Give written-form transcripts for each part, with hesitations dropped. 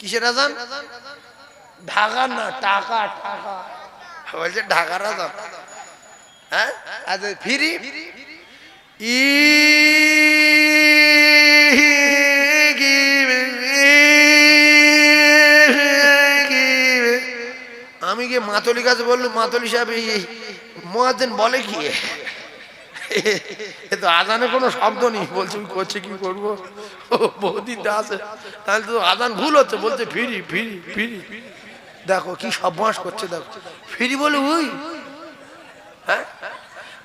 কিসের আজান? ঢাকার না, টাকা টাকা বলছে, ঢাকার আজান। হ্যাঁ, আচ্ছা ফিরি আমি গিয়ে মাতলি কাছে বললাম, মাতলি সাহেব এই মুয়াজ্জিন বলে কি? এ তো আজানে কোনো শব্দ নেই। বলছে করছে কি করবো, বহুদিন আছে, তাহলে তো আজান ভুল হচ্ছে। বলছে ফিরি ফিরি ফিরি। দেখো কি সর্বনাশ করছে, দেখো ফিরি বলে ওই। হ্যাঁ,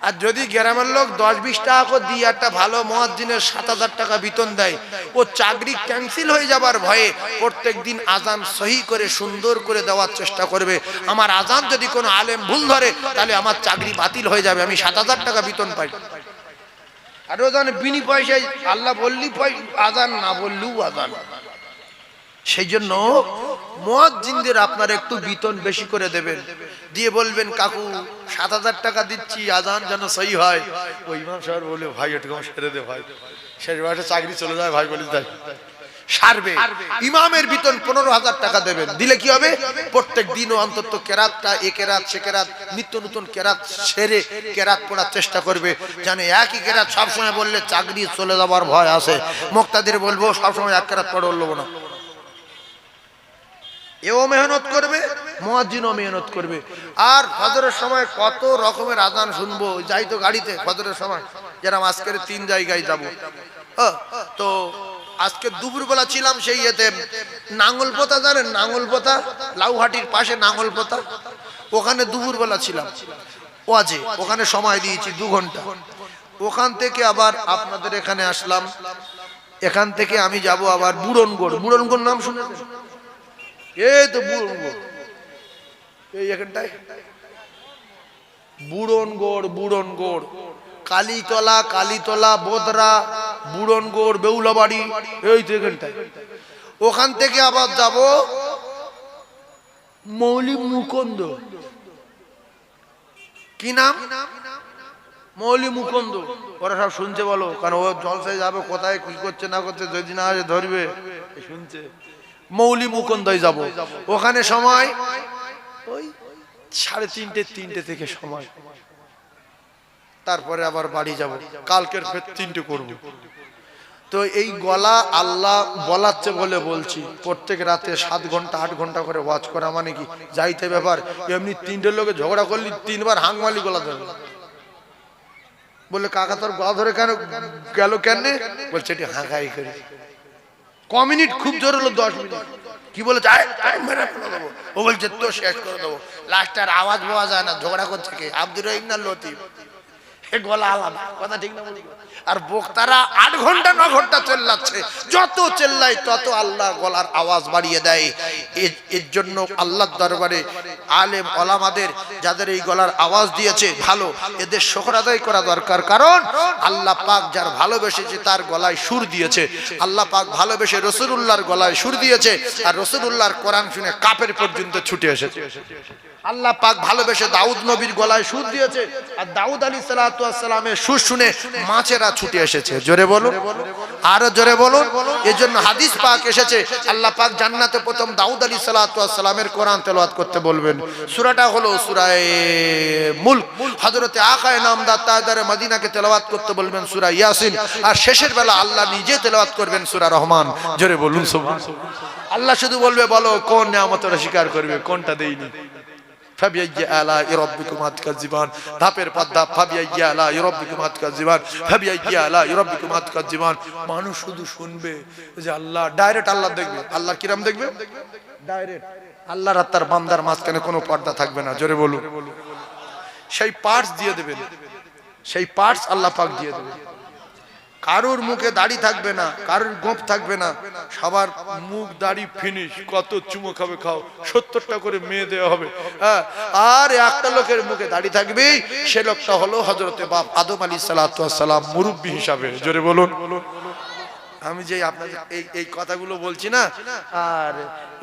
আর যদি গ্রামের লোক 10-20 টাকা করে দিয়ে একটা ভালো মুয়াজ্জিনের 7,000 টাকা বেতন দেয়, ও চাকরি ক্যান্সেল হয়ে যাবার ভয়ে প্রত্যেক দিন আজান সহি করে সুন্দর করে দেওয়ার চেষ্টা করবে। আমার আজান যদি কোনো আলেম ভুল ধরে, তাহলে আমার চাকরি বাতিল হয়ে যাবে, আমি 7,000 টাকা বেতন পাই। আর ও জানে বিনি পয়সায় আল্লাহ বললি আজান, না বললেও আজান। সেই জন্য মুয়াজ্জিনদের আপনারা একটু বেতন বেশি করে দেবেন, দিয়ে বলবেন কাকু 7,000 টাকা দিচ্ছি, আজান যেন সহি হয়। ওই ইমাম সাহেব বলে ভাই একটু সেরে দে ভাই, শেষ মাসে চাকরি চলে যায় ভাই, বলি তাই সারবে। ইমামের বেতন 15,000 টাকা দেবেন, দিলে কি হবে? প্রত্যেক দিনও অন্তত কেরাতটা, এ কেরাত সে কেরাত, নিত্য নতুন কেরাত সেরে কেরাত পড়ার চেষ্টা করবে। জানে একই কেরাত সবসময় বললে চাকরি চলে যাবার ভয় আছে। মুক্তাদির বলবো সবসময় এক কেরাত পড়ে বলবো না। এও মেহনত করবে, মুয়াজ্জিনও মেহনত করবে। আর ফজরের সময় কত রকমের আজান শুনবো, যাই তো গাড়িতে ফজরের সময়, যেরকম আজকের 3 জায়গায় যাব। তো আজকে দুপুরবেলা ছিলাম সেই এতে নাঙ্গলপোতা, জানেন নাঙ্গলপোতা? লাউহাটির পাশে নাঙ্গলপোতা, ওখানে দুপুরবেলা ছিলাম ওয়াজে, ওখানে সময় দিয়েছি 2 ঘন্টা। ওখান থেকে আবার আপনাদের এখানে আসলাম। এখান থেকে আমি যাব আবার বুড়নগড়। বুড়নগড় নাম শুনেছেন? এই তো বুড়নগড়, এই এখানটায় বুড়নগড়। বুড়নগড়, কালীতলা, কালীতলা, বোদরা, বুড়নগড়, বেউলাবাড়ি, এই তো এখানটায়। ওখান থেকে আবার যাব মৌলি মুকুন্দ। কি নাম? মৌলি মুকুন্দ। ওরা সব শুনছে বলো, কারণ ও জলসায় যাবে, কোথায় কি করছে না করছে যদি না আসে ধরবে, শুনছে। মৌলি মুকুন্দয় যাব। ওখানে সময় ওই 3:30 থেকে সময়। তারপরে আবার বাড়ি যাব, কালকের ফের 3টে করব। তো এই গলা আল্লাহ বলাচ্ছে বলে বলছি, প্রত্যেক রাতে 7 ঘন্টা 8 ঘন্টা করে ওয়াজ করা মানে কি যাইতে ব্যাপার? এমনি 3টে লোকে ঝগড়া করলি 3 বার হাঙ্গমালি গলা ধরে। বললে কাকা তোর গলা ধরে কেন গেল কেন? বলছে এটি হাঁকাই করে। মিনিট খুব জোর হলো 10 মিনিট। কি বলে ও বলছে তো শেষ করে দেবো। লাস্টার আওয়াজ পাওয়া যায় না, ঝগড়া করছে কে? আব্দুর রহিম না লতিফ? গলা আলাদা, কথা ঠিক না? আর বক্তারা 8 ঘন্টা 9 ঘন্টা চেল্লাচ্ছে, যত চেল্লাই তত আল্লাহ গলার আওয়াজ বাড়িয়ে দেয়। এর জন্য আল্লাহর দরবারে আলেম ওলামাদের যাদের এই গলার আওয়াজ দিয়েছে ভালো, এদের শুকর আদায় করা দরকার। কারণ আল্লাহ পাক যার ভালোবেসেছে তার গলায় সুর দিয়েছে। আল্লাহ পাক ভালোবেসে রাসূলুল্লাহর গলায় সুর দিয়েছে, আর রাসূলুল্লাহর কোরআন শুনে কাফের পর্যন্ত ছুটে এসেছে। আল্লাহ পাক ভালোবেসে দাউদ নবীর গলায় সুর দিয়েছে, আর দাউদ আলাইহিস সালাতু ওয়াস সালামের সুর শুনে মাছেরা ছুটে এসেছে। জোরে বলুন, আরো জোরে বলুন। এজন্য হাদিস পাক এসেছে, আল্লাহ পাক জান্নাতে প্রথম দাউদ আলাইহিস সালাতু ওয়াস সালামের কোরআন তেলাওয়াত করতে বলবেন। সূরাটা হলো সূরা মুলক। হযরতে আকায়ে নামদার তাজদারে মদিনাকে তেলাওয়াত করতে বলবেন সূরা ইয়াসিন, আর শেষের বেলা আল্লাহ নিজে তেলাওয়াত করবেন সূরা রহমান। জোরে বলুন সুবহানাল্লাহ। আল্লাহ শুধু বলবে বলো কোন নিয়ামতটা স্বীকার করবে, কোনটা দেইনি। ফাবিআইয়ি আলা'i রাব্বিকুমা তুকাজ্জিবান। ধাপের পর ধাপ ফাবিআইয়ি আলা'i রাব্বিকুমা তুকাজ্জিবান, ফাবিআইয়ি আলা'i রাব্বিকুমা তুকাজ্জিবান। মানুষ শুধু শুনবে যে আল্লাহ, ডাইরেক্ট আল্লাহ দেখবে। আল্লাহ কিরাম দেখবে? ডাইরেক্ট। আল্লাহর আর তার বান্দার মাঝখানে কোনো পর্দা থাকবে না। জোরে বলুন। সেই পার্টস দিয়ে দেবেন, সেই পার্টস আল্লাহ পাক দিয়ে দেবেন। কারোর মুখে দাড়ি থাকবে না, কারোর গোঁফ থাকবে না, সবার মুখ দাড়ি ফিনিশ। কত চুমো খাবে খাও, 70টা করে মেয়ে দেওয়া হবে। আর একটা লোকের মুখে দাড়ি থাকবে, সে লোকটা হলো হযরতে বাপ আদম আলাইহিস সালাতু ওয়াস সালাম মুরব্বি হিসাবে। জোরে বলুন। আমি যে আপনাদের এই কথাগুলো বলছি না, আর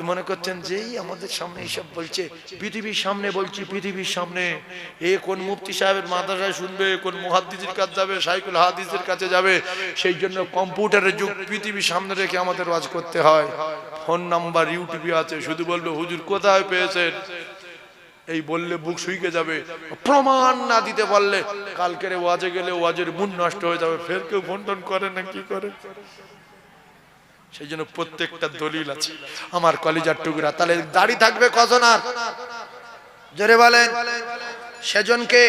মনে করছেন যেই আমাদের সামনে এইসব বলছে, পৃথিবীর সামনে বলছি, পৃথিবীর সামনে। এ কোন মুফতি সাহেবের মাদ্রাসায় শুনবে, কোন মুহাদ্দিসের কাছে যাবে, শাইখুল হাদিসের কাছে যাবে। সেই জন্য কম্পিউটারের যুগ, পৃথিবীর সামনে রেখে আমাদের ওয়াজ করতে হয়। ফোন নাম্বার ইউটিউবে আছে, শুধু বলবে হুজুর কোথায় পেয়েছেন, এই বললে বুক শুইকে যাবে। প্রমাণ না দিতে পারলে কালকের ওয়াজে গেলে ওয়াজের মন নষ্ট হয়ে যাবে। ফের কেউ ফোন টোন করে না, কি করে? সেই জন্য প্রত্যেকটা দলিল আছে আমার কলিজার টুকরা। তাহলে দাড়ি থাকবে কজন? আর জোরে বলেন। সেজনকে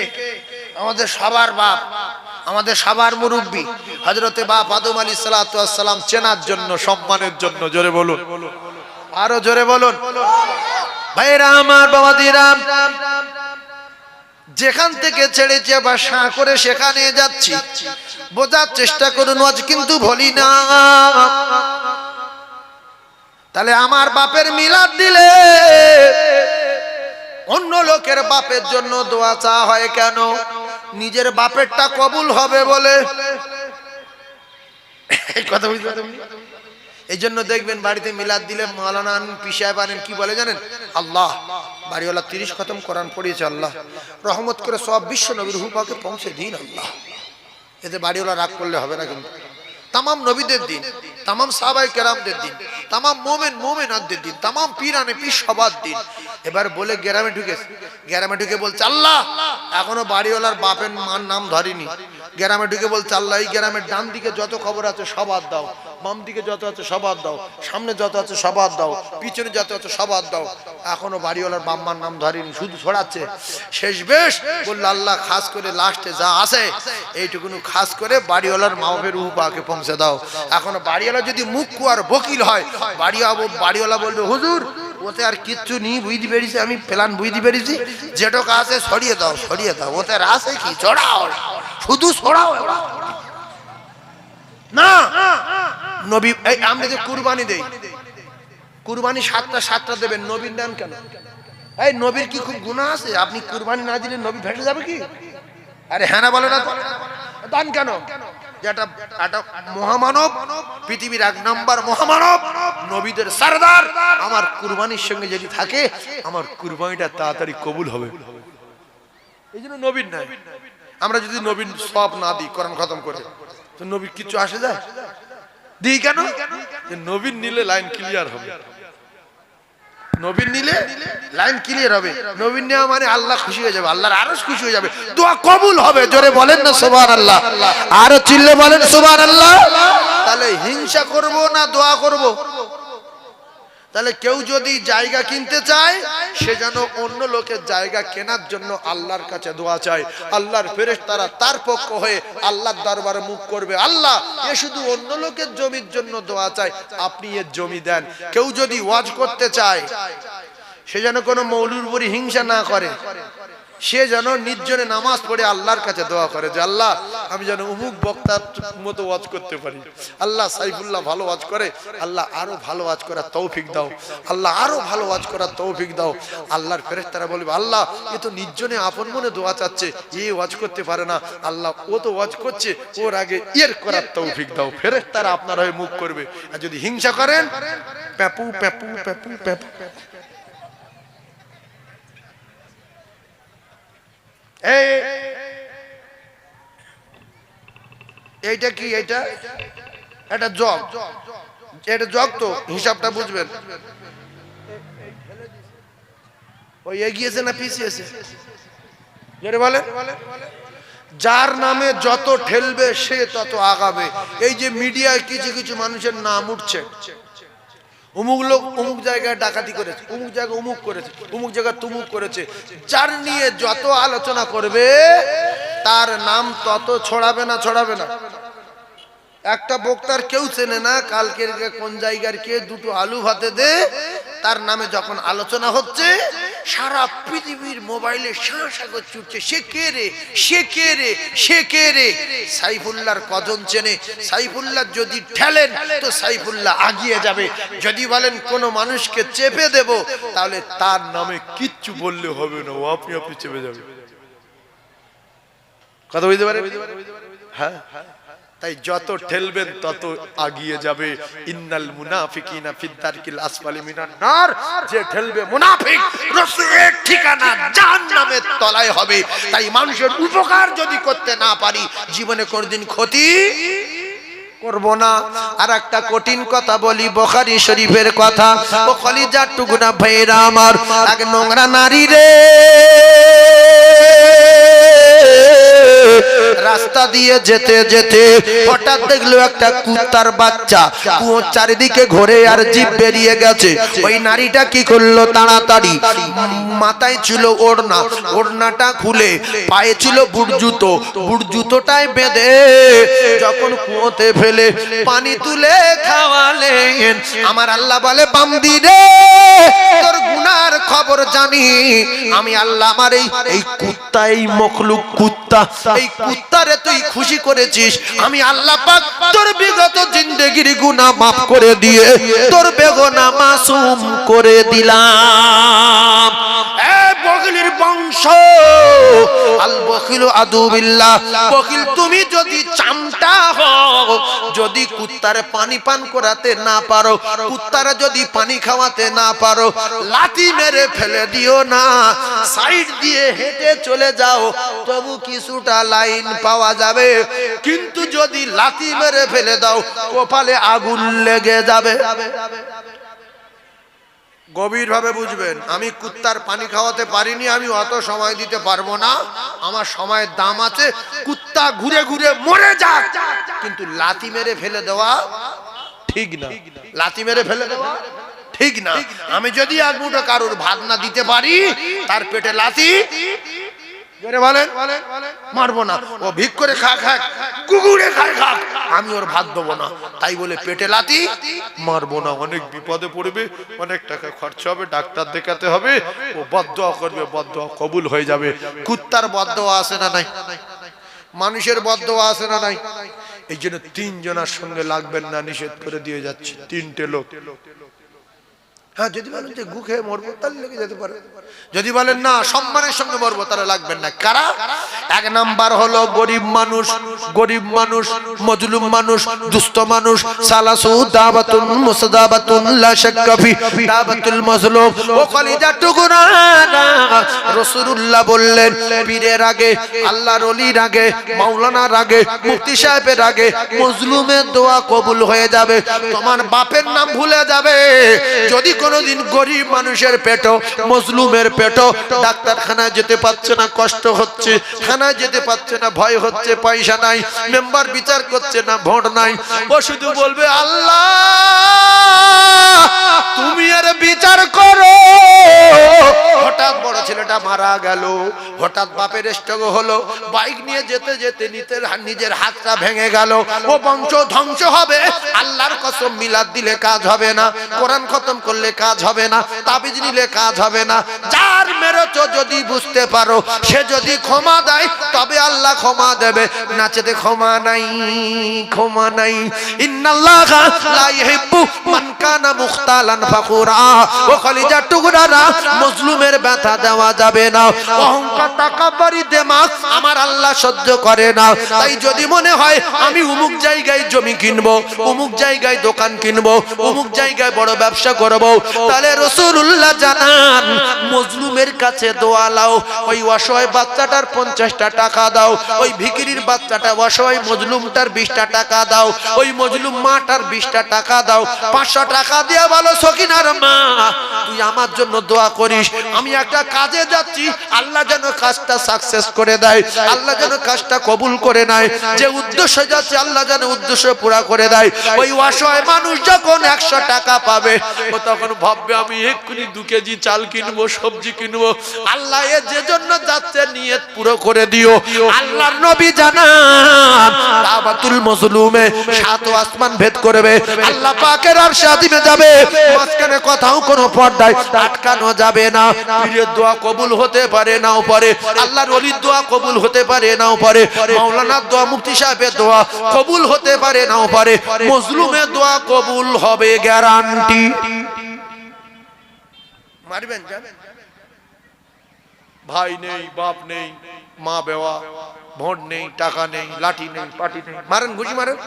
আমাদের সবার বাপ, আমাদের সবার মুরব্বী হযরতে বাপ আদম আলাইহিস সালাতু ওয়াস সালাম চেনার জন্য, সম্মানের জন্য, জোরে বলুন, আরো জোরে বলুন। ভাইরা আমার, বাবাদিরা, যেখান থেকে ছেড়েছে বাসা করে সেখানে যাচ্ছি, বোঝার চেষ্টা করুন, ওয়াজ কিন্তু ভুলি না। তাহলে আমার বাপের মিলাদ দিলে অন্য লোকের বাপের জন্য দোয়া চাওয়া হয় কেন? নিজের বাপেরটা কবুল হবে বলে। এই কথা বুঝতে পারেন? এই জন্য দেখবেন বাড়িতে মিলাদ দিলে মাওলানা পিসায় পারেন কি বলে জানেন? আল্লাহ, বাড়িওয়ালা 30 খতম কোরআন পড়িয়েছে, আল্লাহ রহমত করে সব বিশ্ব নবীর রূহ পাকে পৌঁছে দিন আল্লাহ। এতে বাড়িওয়ালা রাগ করলে হবে না কিন্তু। তামাম নবীদের দিন, তামাম সাহাবায়ে কেরামদের দিন, তামাম মুমিন মুমিনাতদের দিন, তামাম পীরানে পীর সবার দিন। এবার বলে গ্রামে ঢুকেছে, গ্রামে ঢুকে বলছে আল্লাহ, এখনো বাড়িওয়ালার বাপের মান নাম ধরিনি। গ্রামে ঢুকে বলছে আল্লাহ, এই গ্রামের ডান দিকে যত খবর আছে সবার দাও, বাম দিকে যত আছে সবার দাও, সামনে যত আছে সবার দাও, পিছনে যত আছে সবার দাও। এখনো বাড়িওয়ালার বাম্মার নাম ধরিনি, শুধু ছড়াচ্ছে। শেষ বেশ বলল আল্লাহ, খাস করে লাস্টে যা আছে এইটুকুন খাস করে বাড়িওয়ালার মাওফের রূহ পাকে পৌঁছে দাও। এখনো বাড়িওয়ালা যদি মুখ কুয়ার বকিল হয়, বাড়িওয়ালা বলবে হুজুর ওতে আর কিচ্ছু নেই, বুঝতে পেরেছি, আমি প্ল্যান বুঝতে পেরেছি, যেটুকু আছে ছড়িয়ে দাও, ছড়িয়ে দাও, ওতে আর আছে কি, ছড়াও, শুধু ছড়াও না। নবী, এই আমরা যে কুরবানি দেই, কুরবানি 7টা দেবেন, নবীর দেন কেন? এই নবীর কি খুব গুনাহ আছে? আপনি কুরবানি না দিলে নবী ভেসে যাবে কি? আরে হ্যাঁ না বলে না, দান কেন? যেটা একটা মহামানব, পৃথিবীর 1 নম্বর মহামানব, নবীদের সরদার, আমার কুরবানির সঙ্গে যদি থাকে, আমার কুরবানিটা তাড়াতাড়ি কবুল হবে। এই জন্য নবীর নাই। আমরা যদি নবীর সওয়াব না দিই, কোরআন খতম করে, তো নবীর কিছু আসে যায়? দিই কেন? যে নবীর নিলে লাইন ক্লিয়ার হবে, নবীর নিলে লাইন ক্লিয়ার হবে। নবীর নেওয়া মানে আল্লাহ খুশি হয়ে যাবে, আল্লাহর আরশ খুশি হয়ে যাবে, দোয়া কবুল হবে। জোরে বলেন না সুবহানাল্লাহ, আরো চিল্লে বলেন সুবহানাল্লাহ। তাহলে হিংসা করব না দোয়া করব? তাহলে কেউ যদি জায়গা কিনতে চায়, সে যেন অন্য লোকের জায়গা কেনার জন্য আল্লাহর কাছে দোয়া চায়। আল্লাহর ফেরেশতারা তার পক্ষ হয়ে আল্লাহর দরবারে মুখ করবে, আল্লাহ এ শুধু অন্য লোকের জমির জন্য দোয়া চায়, আপনি এর জমি দেন। কেউ যদি ওয়াজ করতে চায়, সে যেন কোনো মৌলুর উপর হিংসা না করে, সে যেন নির্জনে নামাজ পড়ে আল্লাহর কাছে দোয়া করে যে আল্লাহ, আমি যেন অমুক বক্তার মতো ওয়াজ করতে পারি। আল্লাহ, সাইফুল্লাহ ভালো ওয়াজ করে, আল্লাহ আরো ভালো ওয়াজ করার তৌফিক দাও, আল্লাহ আরো ভালো ওয়াজ করার তৌফিক দাও। আল্লাহর ফেরেশতারা বলবে আল্লাহ, এ তো নির্জনে আপন মনে দোয়া চাচ্ছে, এ ওয়াজ করতে পারে না, আল্লাহ ও তো ওয়াজ করছে, ওর আগে এর করার তৌফিক দাও। ফেরেশতারা আপনার হয়ে মুখ করবে। আর যদি হিংসা করেন, প্যাপু প্যাপু প্যাপু প্যাপু। এইটা কি? এটা জগ, এটা জগ, তো হিসাবটা বুঝবেন। ওই এগিয়েছে না পিছিয়েছে? বলে যার নামে যত ঠেলবে সে তত আগাবে। এই যে মিডিয়ায় কিছু কিছু মানুষের নাম উঠছে, অমুক লোক অমুক জায়গায় ডাকাতি করেছে, অমুক জায়গায় অমুক করেছে, অমুক জায়গায় তুমুক করেছে, যার নিয়ে যত আলোচনা করবে তার নাম তত ছড়াবে না, ছড়াবে না। একটা বক্তার কেউ চেনে না কালকের কোন জায়গার কে, দুটো আলু ভাতে দে, তার নামে যখন আলোচনা হচ্ছে, সারা পৃথিবীর মোবাইলে শাঁসাগর ছুটছে, সে কে রে, সে কে রে, সে কে রে। সাইফুল্লাহর কজন চেনে? সাইফুল্লাহ যদি ঠেলেন তো সাইফুল্লাহ আগিয়ে যাবে। যদি বলেন কোন মানুষকে চেপে দেব, তাহলে তার নামে কিচ্ছু বললে হবে না, ও আপনি আপনি চেপে যাবে। কথা বুঝতে পারে? হ্যাঁ, তাই যত ঠেলবেন তত আগিয়ে যাবে। ইন্নাল মুনাফিকিনা ফিদ দারকিল আসফালি মিনান নার, যে ঠেলবে মুনাফিক রসুলের ঠিকানা জাহান্নামের তলায় হবে। তাই মানুষের উপকার যদি করতে না পারি জীবনে কোনদিন ক্ষতি করব না। আর একটা কঠিন কথা বলি, বুখারী শরীফের কথা। ও কলিজার টুকরা ভাইরা আমার, এক নোংরা নারী রে রাস্তা দিয়ে যেতে যেতে হঠাৎ দেখলো একটা কুত্তার বাচ্চা কুয়োর চারিদিকে ঘুরে আর জিভ বেরিয়ে গেছে। ওই নারীটা কি করলো, তাড়াতাড়ি মাথায় ছিল ওড়না, ওড়নাটা খুলে পায়ে ছিল বুট জুতো, বুট জুতোটায় বেঁধে যখন কুয়োতে ফেলে পানি তুলে খাওয়ালেন, আমার আল্লাহ বলে বান্দি রে তোর গুনার খবর জানি আমি আল্লাহ। আমার এই কুত্তা, এই মখলুক কুত্তা, এই কুত্তারে তুই খুশি করেছিস, আমি আল্লাহ পাক তোর বিগত জিন্দেগির গুনাহ মাফ করে দিয়ে তোর বেগুনা মাসুম করে দিলাম। এ বগিলির বংশ, আল বখিলু আদু বিল্লাহ, বখিল তুমি যদি চামটা হও, যদি কুত্তারে পানি পান করাতে না পারো, কুত্তারে যদি পানি খাওয়াতে না পারো, লাথি মেরে ফেলে দিও না, সাইড দিয়ে হেঁটে চলে যাও, তবু কিছুটা লাইন পাওয়া যাবে। কিন্তু যদি লাথি মেরে ফেলে দাও কপালে আগুন লেগে যাবে। গভীরভাবে বুঝবেন, আমি কুত্তার পানি খাওয়াতে পারিনি, আমি অত সময় দিতে পারবো না, আমার সময়ের দাম আছে। কুত্তা ঘুরে ঘুরে মরে যাক, কিন্তু লাথি মেরে ফেলে দেওয়া ঠিক না, লাথি মেরে ফেলে দেওয়া ঠিক না। আমি যদি এক মুঠো কারোর ভাত না দিতে পারি, তার পেটে লাথি মারবো না। ও ভিক করে খা খাক, কুকুরে খায় খাক, আমি ওর ভাত দেবো না। তাই বলে পেটে লাথি মারবো না, অনেক বিপদে পড়বে, অনেক টাকা খরচা হবে, ডাক্তার দেখাতে হবে, ও বদদোয়া করবে, বদদোয়া কবুল হয়ে যাবে। কুত্তার বদদোয়া আছে না নাই? মানুষের বদদোয়া আছে না নাই? এই জন্য 3 জনের সঙ্গে লাগবেন না, নিষেধ করে দিয়ে যাচ্ছে। 3টে লোক, হ্যাঁ যদি বলেন যে গু খেয়ে মরবো তাহলে লেগে যেতে পারে, যদি বলেন না সম্মানের সঙ্গে মরবো তাহলে লাগবেন না। কারা? এক নাম্বার হলো গরিব মানুষ, গরিব মানুষ, মজলুম মানুষ, দুস্থ মানুষ। সালাসু দাওয়াতুন মুসদাবাতুন লা শাক্কা ফি দাওয়াতুল মাজলুম। ও কলিজার টুকরা, রাসূলুল্লাহ বললেন পীরের আগে, আল্লাহর ওলির আগে, মাওলানার আগে, মুফতি সাহেবের আগে মজলুমের দোয়া কবুল হয়ে যাবে। তোমার বাপের নাম ভুলে যাবে যদি কোনদিন গরিব মানুষের পেটো, মজলুমের পেটো, ডাক্তারখানায় যেতে পারছে না, কষ্ট হচ্ছে, থানায় যেতে পারছে না, ভয় হচ্ছে, পয়সা নাই, মেম্বার বিচার করছে না, ভোট নাই, ও শুধু বলবে আল্লাহ তুমি এর বিচার করো। হঠাৎ বড় ছেলেটা মারা গেল, হঠাৎ বাপের স্ট্রোক হলো, বাইক নিয়ে যেতে যেতে নিজের হাতটা ভেঙে গেল, ও বংশ ধ্বংস হবে। আল্লাহর কসম, মিলাদ দিলে কাজ হবে না, কোরআন খতম করলে কাজ হবে না, তাবিজ নিলে কাজ হবে না। যার মেরেছো যদি বুঝতে পারো, সে যদি ক্ষমা দেয় তবে আল্লাহ ক্ষমা দেবে, নাচেতে ক্ষমা নাই, ক্ষমা নাই। ইন্নাল্লাহা লা ইউহিব্বু মান কানা মুখতালান ফাকুরা। ও কলিজার টুকরারা, মজলুমের ব্যথা দেওয়া যাবে না। অহংকার, তাকাব্বুরি, দেমাগ আমার আল্লাহ সহ্য করে না। তাই যদি মনে হয় আমি অমুক জায়গায় জমি কিনবো, অমুক জায়গায় দোকান কিনবো, অমুক জায়গায় বড় ব্যবসা করবো, তাহলে রাসূলুল্লাহ জানান মজলুমের কাছে দোয়া লাও। ওই অসহায় বাচ্চাটার 50টা টাকা দাও, ওই ভিখিরির বাচ্চাটা অসহায় মজলুমটার 20টা টাকা দাও, ওই মজলুম মাটার 20টা টাকা দাও। 500 টাকা দিয়ে বলো সকিনার মা তুই আমার জন্য দোয়া করিস, আমি একটা কাজে যাচ্ছি, আল্লাহ যেন কাজটা সাকসেস করে দেয়, আল্লাহ যেন কাজটা কবুল করে নেয়, যে উদ্দেশ্যে যাচ্ছে আল্লাহ যেন উদ্দেশ্য পুরা করে দেয়। ওই অসহায় মানুষ যখন 100 টাকা পাবে, ও তখন ভাববে আমি এক্ষুনি 2 কেজি চাল কিনবো, সবজি কিনবো। আল্লাহ এ যে জন্য যাচ্ছে নিয়ত পুরো করে দিও। আল্লাহর নবী জানান দাওয়াতুল মাজলুমে 7 আসমান ভেদ করবে, আল্লাহ পাকের আরশে আজিমে যাবে, মাঝখানে কোথাও কোনো পর্দায় আটকানো যাবে না। পীরের দোয়া কবুল হতে পারে নাও পারে, আল্লাহর ওলির দোয়া কবুল হতে পারে নাও পারে, মাওলানার দোয়া, মুফতি সাহেবের দোয়া কবুল হতে পারে নাও পারে, মজলুমের দোয়া কবুল হবে গ্যারান্টি। মারবেন যাবেন ভাই নেই, বাপ নেই, মা বেওয়া, ভোট নেই, টাকা নেই, লাঠি নেই, পাটি নেই, মারেন ঘুষি মারেন।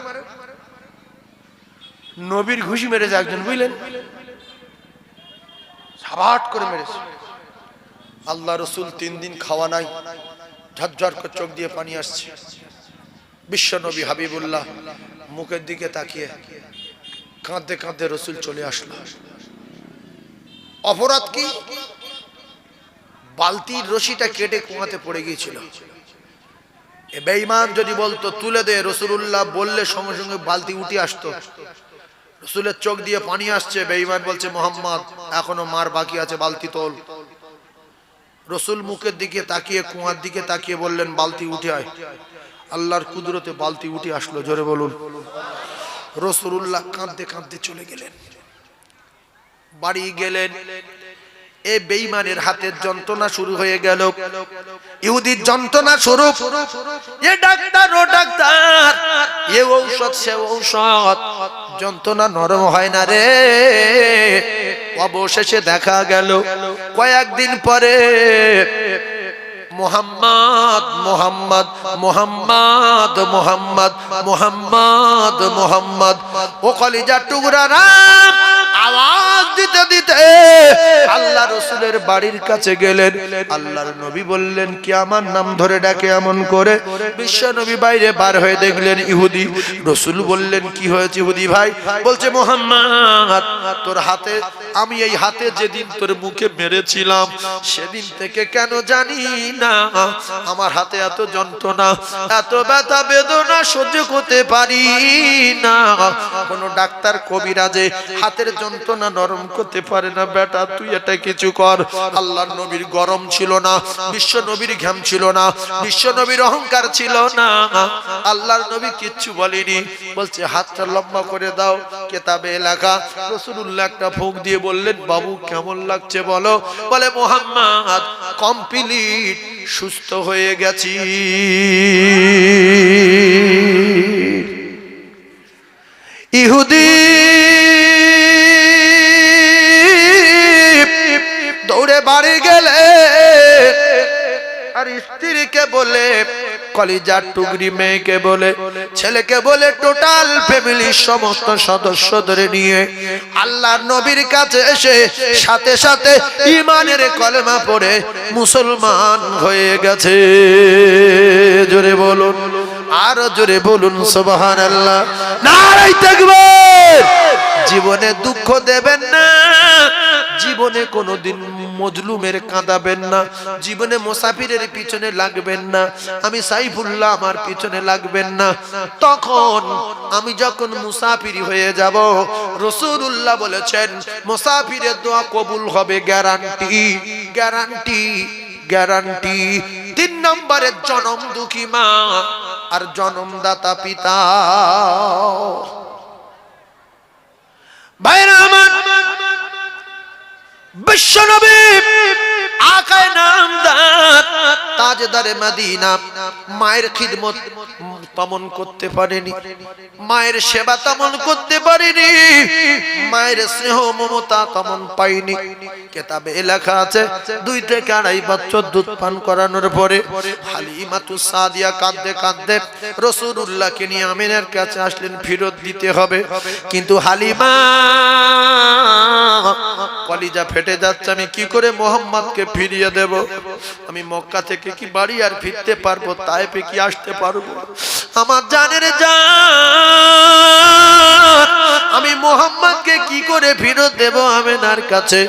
নবীর ঘুষি মেরেছে একজন, বুঝলেন, সাবাট করে মেরেছে। আল্লাহ রসুল 3 দিন খাওয়া নাই, ঝরঝর করে চোখ দিয়ে পানি আসছে। বিশ্ব নবী হাবিবুল্লাহ মুখের দিকে তাকিয়ে কাঁদতে কাঁদতে রসুল চলে আসলো। অপরাধ কি? বালতির রশিটা কেটে কুয়াতে পড়ে গিয়েছিল। এ বেঈমান যদি বলতো তুলে দে, রাসূলুল্লাহ বললে সঙ্গে সঙ্গে বালতি উঠে আসতো। রসুলের চোখ দিয়ে পানি আসছে, বেঈমান বলছে মুহাম্মদ এখনো মার বাকি আছে, বালতি তোল। রসুল মুখের দিকে তাকিয়ে কুয়ার দিকে তাকিয়ে বললেন বালতি উঠে আয়। আল্লাহর কুদরতে বালতি উঠে আসলো, জোরে বলুন। রাসূলুল্লাহ কাঁদতে কাঁদতে চলে গেলেন। বাড়ি গেলেন, এ বেঈমানের হাতের যন্ত্রণা শুরু হয়ে গেল। ইহুদির যন্ত্রণা শুরু। এ ডাক্তার, ও ডাক্তার, এ ঔষধ, সে ঔষধ, যন্ত্রণা নরম হয় না রে। অবশেষে দেখা গেল কয়েকদিন পরে মোহাম্মদ মোহাম্মদ মোহাম্মদ মোহাম্মদ মোহাম্মদ মোহাম্মদ ও কলিজার টুকরা রাম আওয়াজ দিতে দিতে আল্লাহ রসুলের বাড়ির কাছে গেলেন। আল্লাহর নবী বললেন কি আমার নাম ধরে ডাকে এমন করে? বিশ্ব নবী বাইরে বার হয়ে দেখলেন ইহুদি। রসুল বললেন কি হয়েছে ইহুদি ভাই? বলছে মোহাম্মদ তোর হাতে, আমি এই হাতে যেদিন তোর মুখে মেরেছিলাম সেদিন থেকে কেন জানি না আমার হাতে এত যন্ত্রণা, এত ব্যথা বেদনা সহ্য করতে পারি না। কোন ডাক্তার কবিরাজে হাতের যন্ত্রণা নরম করতে পারে না। বেটা তুই এটা কিছু কর। আল্লাহর নবীর গরম ছিল না, বিশ্ব নবীর ঘাম ছিল না, বিশ্ব নবীর অহংকার ছিল না। আল্লাহর নবী কিচ্ছু বলেনি, বলছে হাতটা লম্বা করে দাও। কিতাবে লেখা রাসূলুল্লাহ একটা ফুঁক দিয়ে বললেন বাবু কেমন লাগছে বলো? বলে মুহাম্মদ কমপ্লিট সুস্থ হয়ে গেছি। ইহুদি দৌড়ে বাড়ি গেলে আর স্ত্রীকে বলে, কলিজার টুকরি মেয়েকে বলে, ছেলেকে বলে, টোটাল ফ্যামিলির সমস্ত সদস্যদের নিয়ে আল্লাহর নবীর কাছে এসে সাথে সাথে ঈমানের কলেমা পড়ে মুসলমান হয়ে গেছে। জোরে বলুন, আরো জোরে বলুন সুবহানাল্লাহ, নারায়ে তাকবীর। জীবনে দুঃখ দেবেন না, জীবনে কোনোদিন মজলুমের কাঁদাবেন না, জীবনে মুসাফিরের পিছনে লাগবেন না। আমি সাইফুল্লাহ আমার পিছনে লাগবেন না। তখন আমি যখন মুসাফির হয়ে যাব, রাসূলুল্লাহ বলেছেন মুসাফিরের দোয়া কবুল হবে, গ্যারান্টি গ্যারান্টি গ্যারান্টি। 3 নম্বরে জনম দুঃখী মা আর জনমদাতা পিতা। ভাইরা আমার, বিশ্বনবী আকায়ে নামদার তাজদারে মদিনা মায়ের খিদমত তেমন করতে পারেনি, মায়ের সেবা তেমন করতে পারেনি, মায়ের স্নেহ মমতা তেমন পাইনি। কিতাবে লেখা আছে 2 থেকে 2.5 বছর দুধ পান করানোর পরে হালিমাতুস সাদিয়া কাঁদতে কাঁদতে রাসূলুল্লাহকে নিয়ে আমিনার কাছে আসলেন, ফেরত দিতে হবে। কিন্তু হালিমা কলিজা ফেটে যাচ্ছে, আমি কি করে মুহাম্মদকে ফিরিয়ে দেব? আমি মক্কা থেকে কি বাড়ি আর ফিরতে পারবো? তায়েফে কি আসতে পারবো? আমার জানের জান, আমি মুহাম্মদকে কি করে ফেরত দেব আমিনার কাছে?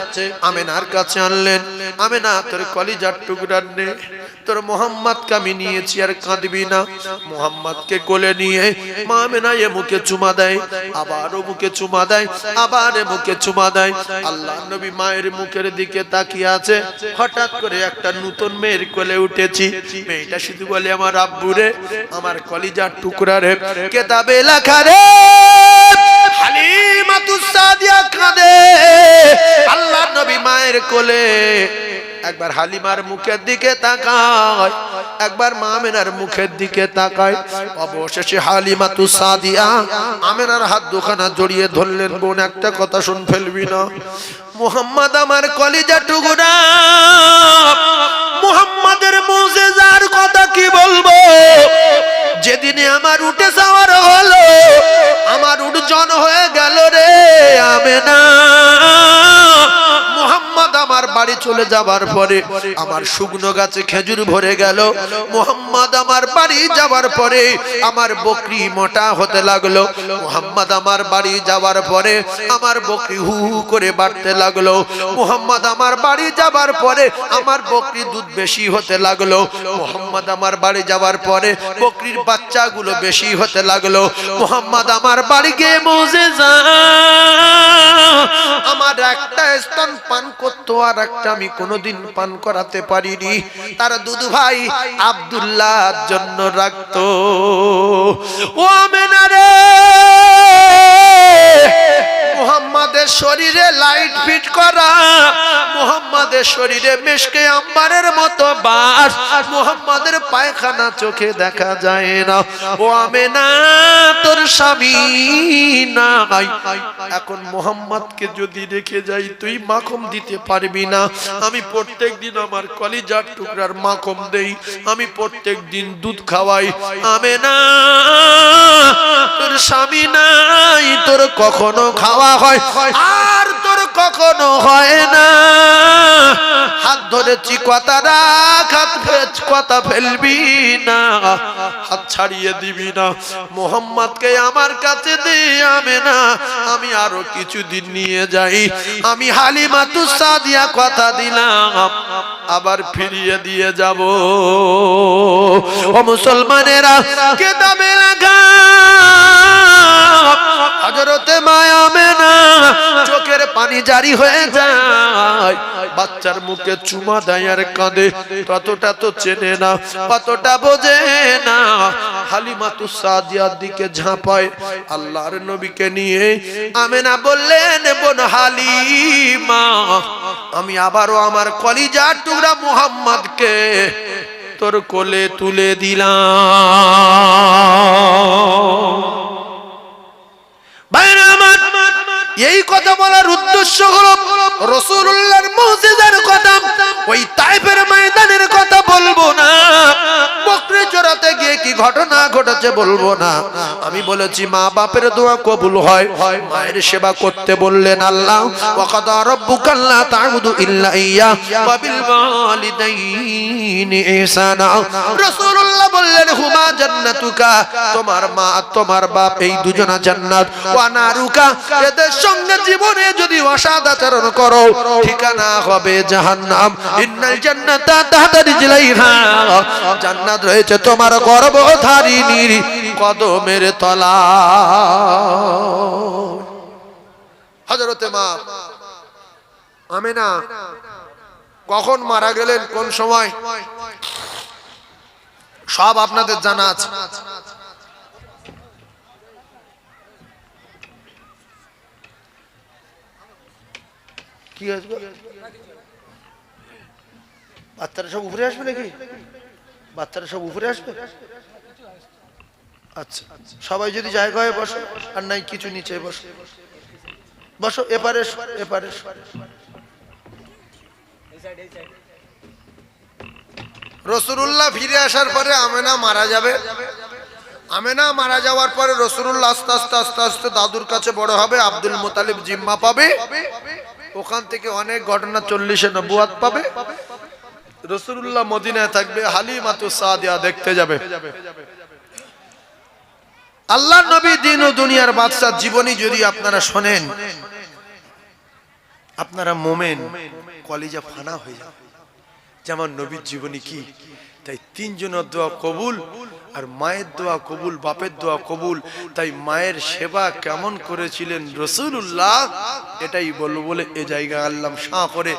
আমিনার কাছে আনলেন। আমিনা তোর কলিজার টুকরা নে, তোর মুহাম্মদকে আমি নিয়েছি, আর কাঁদবি না। মুহাম্মদকে কোলে নিয়ে মা আমিনা এ মুখে চুমা দেয়, আবারও মুখে চুমা দেয়, আবার মুখে চুমা দেয়। আল্লাহ নবী মায়ের মুখের দিকে তাকিয়ে আছে। হঠাৎ করে একটা নতুন মেয়ের কোলে উঠেছি, মেয়েটা শুধু বলে আমার আব্বু রে, আমার কলিজার টুকরা রে। কিতাবে লেখা রে হালিমাতুস সাদিয়া কাঁদে আল্লাহ নবী মায়ের কোলে। একবার হালিমার মুখের দিকে তাকায়, একবার মা আমিনার মুখের দিকে তাকায়। অবশেষে হালিমাতুস সাদিয়া আমিনার হাত দুখানা জড়িয়ে ধরলেন, বোন একটা কথা শুন ফেলবি না, মুহাম্মদ আমার কলিজা টুকরা, মুহাম্মাদের মুজিজার কথা কি বলবো। যেদিনে আমার উঠে যাওয়ার হলো, আমার উঠ জন হয়ে গেল রে আমেনা। মুহাম্মদ আমার বাড়ি চলে যাবার পরে আমার শুকনো গাছে খেজুর ভরে গেল। মুহাম্মদ আমার বাড়ি যাবার পরে আমার বকরি মোটা হতে লাগলো। মুহাম্মদ আমার বাড়ি যাবার পরে আমার বকরি হু হু করে বাড়তে লাগলো। মুহাম্মদ আমার বাড়ি যাবার পরে আমার বকরি দুধ বেশি হতে লাগলো। মুহাম্মদ আমার বাড়ি যাবার পরে বকরির বাচ্চাগুলো বেশি হতে লাগলো। মুহাম্মদ আমার বাড়ি গিয়ে মুজিজা আমার একটা স্তন পান করতো, আর একটা আমি কোনোদিন পান করাতে পারিনি। তার দুধ ভাই আব্দুল্লাহর জন্য রাখতো। ও আমেনা রে, মুহাম্মাদের শরীরে লাইট ফিট করা, মুহাম্মাদের শরীরে মিশকে আম্বারের মতো বাস, মুহাম্মাদের পায়খানা চোখে দেখা যায় না। ও আমেনা তোর স্বামী নাই, এখন মুহাম্মাদকে যদি রেখে যাই তুই মাখন দিতে পারবি না। আমি প্রত্যেক দিন আমার কলিজার টুকরার মাখন দেই, আমি প্রত্যেক দিন দুধ খাওয়াই। আমেনা তোর স্বামী নাই, তোর কখনো খাওয়া হয় আর তোর কখনো হয় না। হাত ধরেছি কথা রাখ, কথা ফেলবি না, হাত ছাড়িয়ে দিবি না। মুহাম্মাদকে আমার কাছে দে আমেনা, আমি আরো কিছুদিন নিয়ে যাই। আমি হালিমাতুস সাদিয়া কথা দিলাম আবার ফিরিয়ে দিয়ে যাব। ও মুসলমানেরা, কিতাবে লেখা হযরতে মা আমেনা চোখের পানি জারি হয়ে যায়, বাচ্চার মুখে চুমা দেয় আর কাঁদে। কতটা তো চেনে না, কতটা বোঝে না। হালিমাতুস সাদিয়ার দিকে ঝাঁপায়, আল্লাহর নবীকে নিয়ে আমেনা বললেন, বোন হালিমা, আমি আবারও আমার কলিজার টুকরা মুহাম্মদকে তোর কোলে তুলে দিলাম। এই কথা বলার উদ্দেশ্য হলো রাসূলুল্লাহর মুজিজার কথা, ওই তায়েফের ময়দানের কথা বলবো না, বকরি চড়াতে গিয়ে কি ঘটনা ঘটেছে বলবো না। আমি বলেছি মা বাপের দোয়া কবুল হয়, মায়ের সেবা করতে বললেন আল্লাহ। ওয়া কাদা রাব্বুকা আল্লা তা'বুদু ইল্লা ইয়্যা ওয়া বিল ওয়ালিদাইনি ইহসানা। রাসূলুল্লাহ বললেন, হুমা জান্নাতুকা, তোমার মা তোমার বাপ এই দুজনা জান্নাত। ওয়া নারুকা, এদের সঙ্গে জীবনে যদি অসদাচরণ করো ঠিকানা হবে জাহান্নাম। ইন্নাল জান্নাতা তাহতা রিজলাইহা, জান্নাত রয়েছে তোমার গর্ভধারিণীর কদমের তলায়। হযরতে মা আমেনা কখন মারা গেলেন, কোন সময়, সব আপনাদের জানা আছে। কি আসবে, বাচ্চারা সব উপরে আসবে নাকি? বাচ্চারা সব উপরে আসবে? আচ্ছা, সবাই যদি জায়গায় বসো, আর নাই কিছু নিচে বসো, বসো এপারে এপারে। রাসূলুল্লাহ ফিরে আসার পরে আমেনা মারা যাবে। আমেনা মারা যাওয়ার পরে রাসূলুল্লাহ আস্তে আস্তে আস্তে আস্তে দাদুর কাছে বড় হবে, আব্দুল মুতালিব জিম্মা পাবে, ওখান থেকে অনেক ঘটনা 40-এ নবুয়াত পাবে। রাসূলুল্লাহ মদিনায় থাকবে, হালিমাতুস সাদিয়া দেখতে যাবে। আল্লাহর নবী দিন ও দুনিয়ার বাদশা জীবনী যদি আপনারা শোনেন, আপনারা মোমেন কলিজা ফানা হয়ে যাবে। যেমন নবীর জীবনী কি, তাই তিনজনের দোয়া কবুল, আর মায়ের দোয়া কবুল, বাপের দোয়া কবুল। তাই মায়ের সেবা কেমন করেছিলেন রাসূলুল্লাহ, এটাই বলবো বলে এ জায়গা আল্লাহ শাহ করে।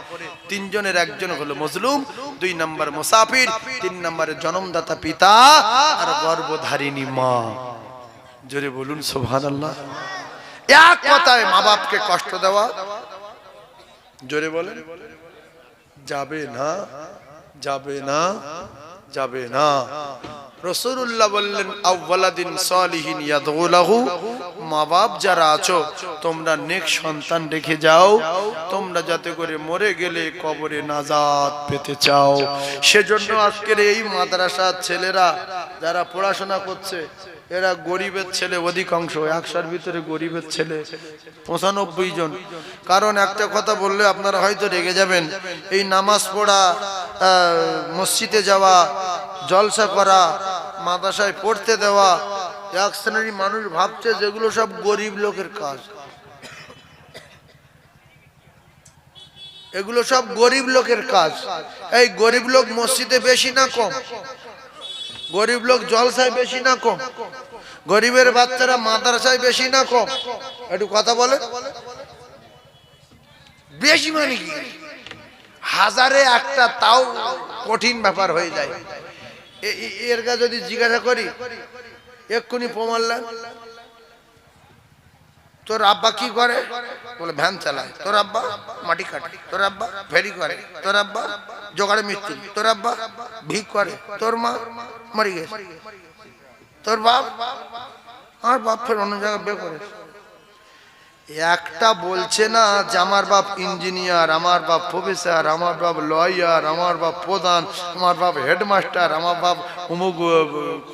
তিনজনের একজন হলো মজলুম, 2 নম্বর মুসাফির, 3 নম্বরে জন্মদাতা পিতা, আর গর্ভধারিণী মা। জোরে বলুন সুবহানাল্লাহ। এক কথায় মা বাপকে কষ্ট দেওয়া, জোরে বলেন, যাবে না, যাবে না, যাবে না। রাসূলুল্লাহ বললেন, আওয়ালাদিন সালিহিন ইয়াদউ লাহু মা বাপ যারা আছো তোমরা নেক সন্তান রেখে যাও, তোমরা যাতে করে মরে গেলে কবরে নাজাত পেতে চাও। সেজন্য আজকের এই মাদ্রাসার ছেলেরা যারা পড়াশোনা করছে এরা গরিবের ছেলে, অধিকাংশ 100-র ভিতরে গরিবের ছেলে 95 জন। কারণ একটা কথা বললে আপনারা হয়তো রেগে যাবেন, এই নামাজ পড়া, মসজিদে যাওয়া, জলসা করা, মাদ্রাসায় পড়তে দেওয়া, এক শ্রেণীর মানুষ ভাবছে যেগুলো সব গরিব লোকের কাজ। এগুলো সব গরিব লোকের কাজ। এই গরিব লোক মসজিদে বেশি না কম? গরিব লোক জলসায় বেশি না কম? গরিবের বাচ্চারা মাদ্রাসায় বেশি না কম? একটু কথা বলে। বেশি মানে কি? হাজারে একটা, তাও কঠিন ব্যাপার হয়ে যায়। এর কাছে যদি জিজ্ঞাসা করি এক্ষুনি প্রমাণলাম, তোর আব্বা কি করে? বলে ভ্যান চালায়। তোর আব্বা মাটি কাটে। তোর আব্বা ফেরি করে। তোর আব্বা জোগাড়ে মিস্ত্রি। তোর আব্বা ভিক করে। তোর মা মরে গেছে। তোর বাপ? আর বাপ ফের অন্য জায়গায় বিয়ে করে। একটা বলছে না যে আমার বাপ ইঞ্জিনিয়ার, আমার বাপ প্রফেসর, আমার বাপ লয়ার, আমার বাপ প্রধান, আমার বাপ হেডমাস্টার, আমার বাপ অমুক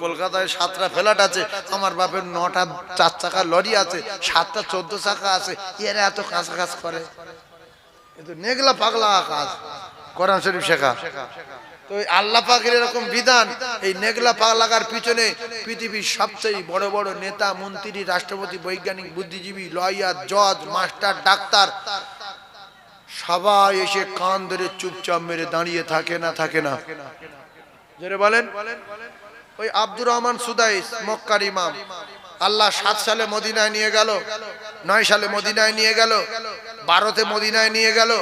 কলকাতায় 7টা ফ্ল্যাট আছে, আমার বাপের 9টা 4 চাকা লরি আছে, 7টা 14 চাকা আছে। এরা এত কাঁচা কাজ করে, কিন্তু নেগলা পাগলা কাজ। কোরআন শরীফ শেখা তো আল্লাহ পাকের এরকম বিধান। এই নেগলা পাগলাকার পিছনে পৃথিবীর সবচেয়ে বড় বড় নেতা, মন্ত্রী, রাষ্ট্রপতি, বৈজ্ঞানিক, বুদ্ধিজীবী, লয়ার, জজ, মাস্টার, ডাক্তার সবাই এসে কান ধরে চুপচাপ মেরে দাঁড়িয়ে থাকে না? থাকে না? জোরে বলেন। ওই আব্দুর রহমান সুদাইস মক্কার ইমাম, আল্লাহ 7 সালে মদিনায় নিয়ে গেল, 9 সালে মদিনায় নিয়ে গেল, 12তে মদিনায় নিয়ে গেল।